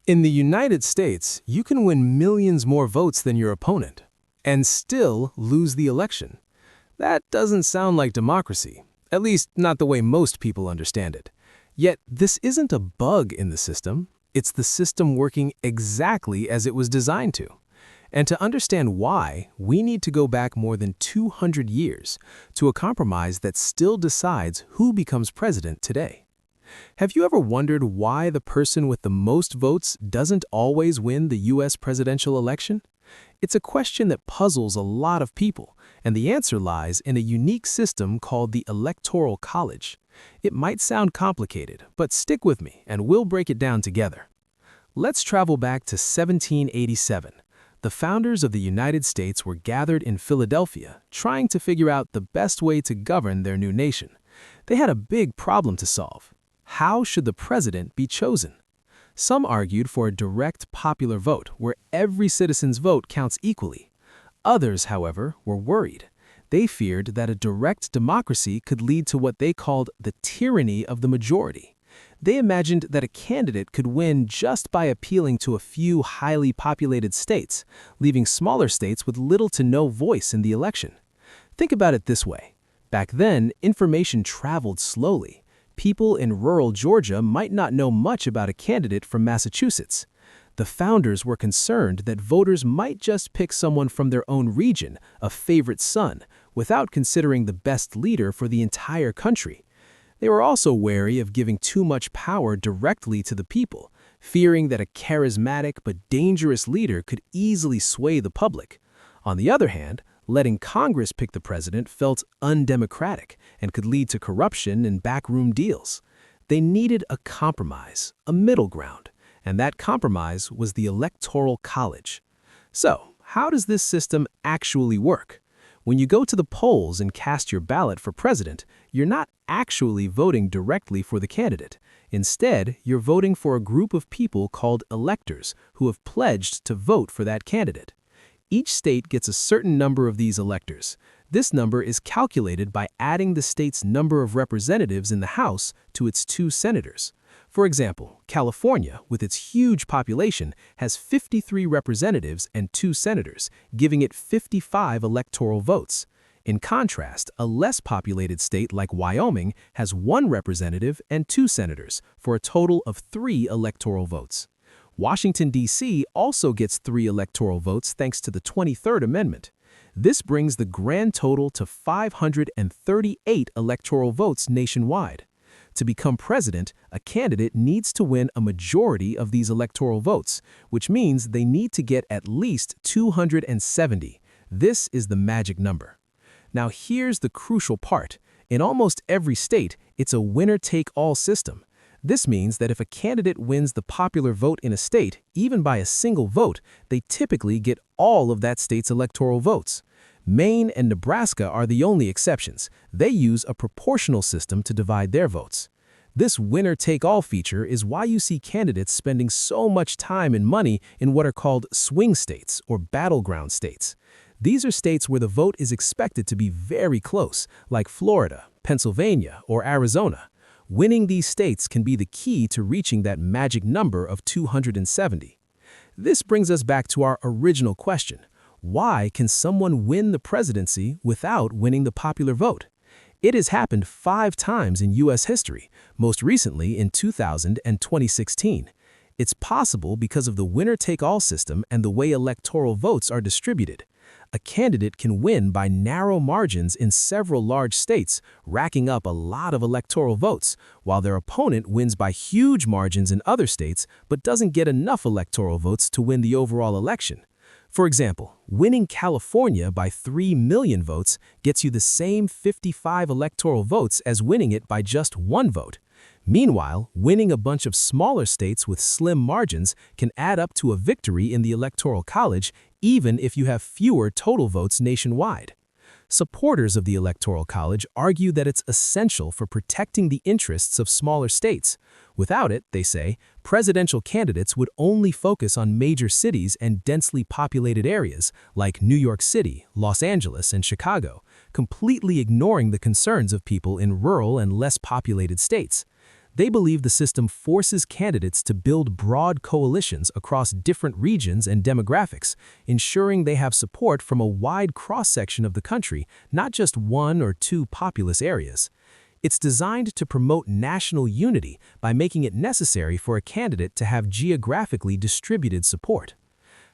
In the United States, you can win millions more votes than your opponent and still lose the election. That doesn't sound like democracy, at least not the way most people understand it. Yet, this isn't a bug in the system. It's the system working exactly as it was designed to. And to understand why, we need to go back more than 200 years to a compromise that still decides who becomes president today. Have you ever wondered why the person with the most votes doesn't always win the US presidential election? It's a question that puzzles a lot of people, and the answer lies in a unique system called the Electoral College. It might sound complicated, but stick with me and we'll break it down together. Let's travel back to 1787. The founders of the United States were gathered in Philadelphia, trying to figure out the best way to govern their new nation. They had a big problem to solve. How should the president be chosen? Some argued for a direct popular vote where every citizen's vote counts equally. Others, however, were worried. They feared that a direct democracy could lead to what they called the tyranny of the majority. They imagined that a candidate could win just by appealing to a few highly populated states, leaving smaller states with little to no voice in the election. Think about it this way. Back then, information traveled slowly. People in rural Georgia might not know much about a candidate from Massachusetts. The founders were concerned that voters might just pick someone from their own region, a favorite son, without considering the best leader for the entire country. They were also wary of giving too much power directly to the people, fearing that a charismatic but dangerous leader could easily sway the public. On the other hand, letting Congress pick the president felt undemocratic and could lead to corruption and backroom deals. They needed a compromise, a middle ground, and that compromise was the Electoral College. So, how does this system actually work? When you go to the polls and cast your ballot for president, you're not actually voting directly for the candidate. Instead, you're voting for a group of people called electors who have pledged to vote for that candidate. Each state gets a certain number of these electors. This number is calculated by adding the state's number of representatives in the House to its 2 senators. For example, California, with its huge population, has 53 representatives and 2 senators, giving it 55 electoral votes. In contrast, a less populated state like Wyoming has 1 representative and 2 senators, for a total of 3 electoral votes. Washington, D.C. also gets 3 electoral votes thanks to the 23rd Amendment. This brings the grand total to 538 electoral votes nationwide. To become president, a candidate needs to win a majority of these electoral votes, which means they need to get at least 270. This is the magic number. Now here's the crucial part. In almost every state, it's a winner-take-all system. This means that if a candidate wins the popular vote in a state, even by a single vote, they typically get all of that state's electoral votes. Maine and Nebraska are the only exceptions. They use a proportional system to divide their votes. This winner-take-all feature is why you see candidates spending so much time and money in what are called swing states or battleground states. These are states where the vote is expected to be very close, like Florida, Pennsylvania, or Arizona. Winning these states can be the key to reaching that magic number of 270. This brings us back to our original question. Why can someone win the presidency without winning the popular vote? It has happened 5 times in U.S. history, most recently in 2000 and 2016. It's possible because of the winner-take-all system and the way electoral votes are distributed. A candidate can win by narrow margins in several large states, racking up a lot of electoral votes, while their opponent wins by huge margins in other states but doesn't get enough electoral votes to win the overall election. For example, winning California by 3 million votes gets you the same 55 electoral votes as winning it by just 1 vote. Meanwhile, winning a bunch of smaller states with slim margins can add up to a victory in the Electoral College, even if you have fewer total votes nationwide. Supporters of the Electoral College argue that it's essential for protecting the interests of smaller states. Without it, they say, presidential candidates would only focus on major cities and densely populated areas like New York City, Los Angeles, and Chicago, completely ignoring the concerns of people in rural and less populated states. They believe the system forces candidates to build broad coalitions across different regions and demographics, ensuring they have support from a wide cross-section of the country, not just one or two populous areas. It's designed to promote national unity by making it necessary for a candidate to have geographically distributed support.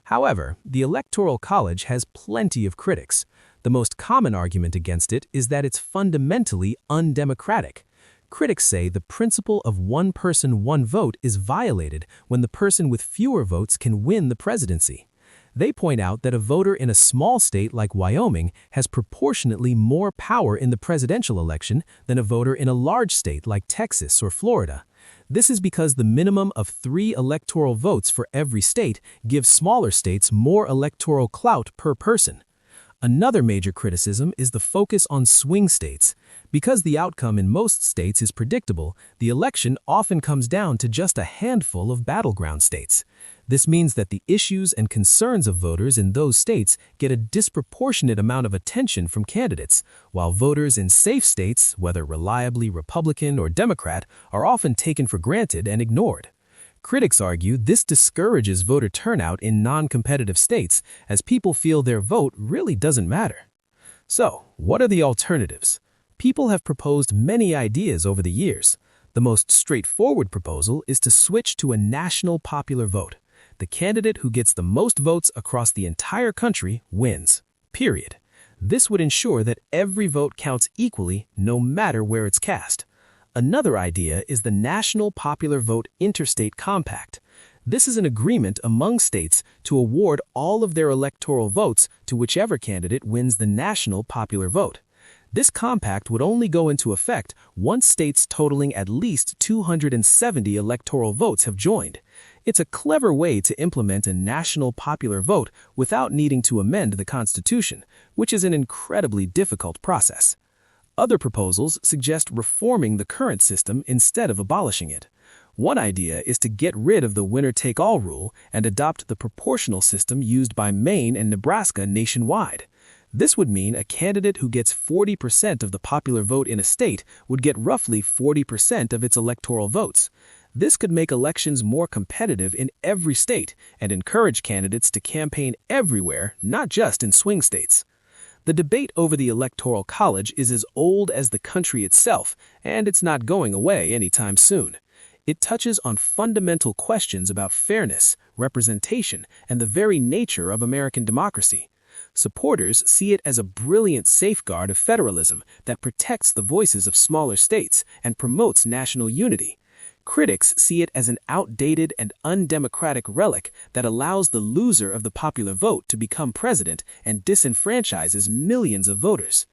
However, the Electoral College has plenty of critics. The most common argument against it is that it's fundamentally undemocratic. Critics say the principle of one person, one vote is violated when the person with fewer votes can win the presidency. They point out that a voter in a small state like Wyoming has proportionately more power in the presidential election than a voter in a large state like Texas or Florida. This is because the minimum of 3 electoral votes for every state gives smaller states more electoral clout per person. Another major criticism is the focus on swing states. Because the outcome in most states is predictable, the election often comes down to just a handful of battleground states. This means that the issues and concerns of voters in those states get a disproportionate amount of attention from candidates, while voters in safe states, whether reliably Republican or Democrat, are often taken for granted and ignored. Critics argue this discourages voter turnout in non-competitive states, as people feel their vote really doesn't matter. So, what are the alternatives? People have proposed many ideas over the years. The most straightforward proposal is to switch to a national popular vote. The candidate who gets the most votes across the entire country wins. Period. This would ensure that every vote counts equally, no matter where it's cast. Another idea is the National Popular Vote Interstate Compact. This is an agreement among states to award all of their electoral votes to whichever candidate wins the national popular vote. This compact would only go into effect once states totaling at least 270 electoral votes have joined. It's a clever way to implement a national popular vote without needing to amend the Constitution, which is an incredibly difficult process. Other proposals suggest reforming the current system instead of abolishing it. One idea is to get rid of the winner-take-all rule and adopt the proportional system used by Maine and Nebraska nationwide. This would mean a candidate who gets 40% of the popular vote in a state would get roughly 40% of its electoral votes. This could make elections more competitive in every state and encourage candidates to campaign everywhere, not just in swing states. The debate over the Electoral College is as old as the country itself, and it's not going away anytime soon. It touches on fundamental questions about fairness, representation, and the very nature of American democracy. Supporters see it as a brilliant safeguard of federalism that protects the voices of smaller states and promotes national unity. Critics see it as an outdated and undemocratic relic that allows the loser of the popular vote to become president and disenfranchises millions of voters.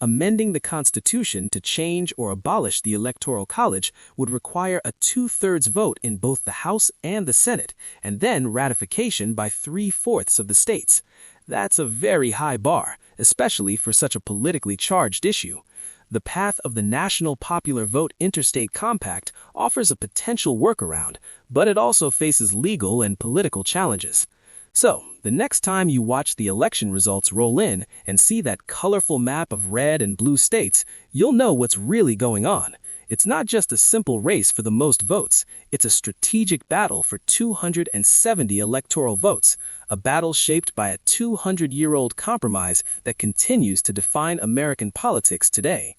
Amending the Constitution to change or abolish the Electoral College would require a 2/3 vote in both the House and the Senate, and then ratification by 3/4 of the states. That's a very high bar, especially for such a politically charged issue. The path of the National Popular Vote Interstate Compact offers a potential workaround, but it also faces legal and political challenges. So, the next time you watch the election results roll in and see that colorful map of red and blue states, you'll know what's really going on. It's not just a simple race for the most votes, it's a strategic battle for 270 electoral votes, a battle shaped by a 200-year-old compromise that continues to define American politics today.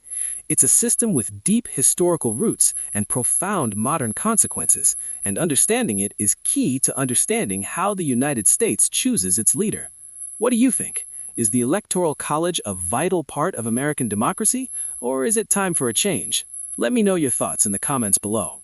It's a system with deep historical roots and profound modern consequences, and understanding it is key to understanding how the United States chooses its leader. What do you think? Is the Electoral College a vital part of American democracy, or is it time for a change? Let me know your thoughts in the comments below.